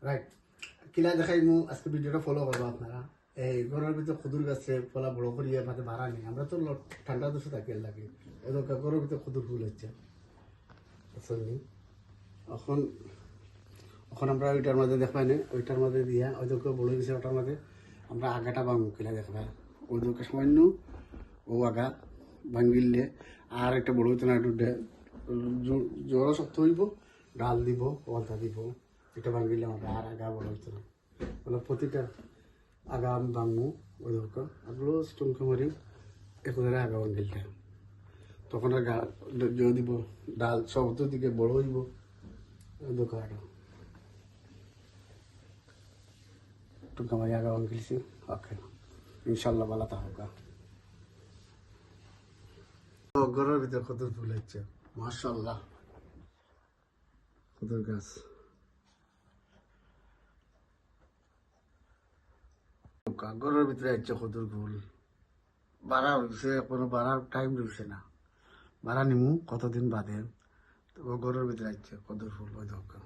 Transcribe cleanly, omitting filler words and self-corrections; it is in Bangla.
রাইট কিলা দেখাই মু আজকে ভিডিওটা ফলো করবো আপনারা এই ঘরের ভিতরে খুদুর গাছে ফলা বড় করিয়ে মাঝে ভাড়া নেই আমরা তো ঠান্ডা দেশে থাকি লাগে এদের ঘরের ভিতরে খুদুর ফুল হচ্ছে আসলে এখন এখন আমরা ওইটার মাঝে দেখবাই না ওইটার মাঝে দিয়া ওইদিকে বলে গেছে ওটার মাঝে আমরা আগাটা ভাঙবো কিলা দেখবা ওইদিকে সামান্য ও আগা ভাঙিলে আর একটা বড় হইতো না একটু জোরও শক্ত হইব ডাল দিব পলতা দিব এটা ভাঙিলে আমরা আর আগা বড় হইতো না মানে প্রতিটা আগা আমি ভাঙবো ওইদিকে আগলো স্টোনকে মারি একবারে আগা ভাঙিলটা তখন আর গা জোর দিব ডাল সব দিকে বড় হইব ওইদিকে আরো টুকা মারি আগা ভাঙিলছি ওকে ইনশাল্লাহ ভালো থাকুক ঘরের ভিতরে কত ফুল হচ্ছে মাশাআল্লাহ কদর গাছ ঘরের ভিতরে হচ্ছে কদর ফুল বাড়া হয়েছে কোনো বাড়ার টাইম রয়েছে না বাড়া নিমু কতদিন বাদে তো ঘরের ভিতরে হচ্ছে কদর ফুল ওই দরকার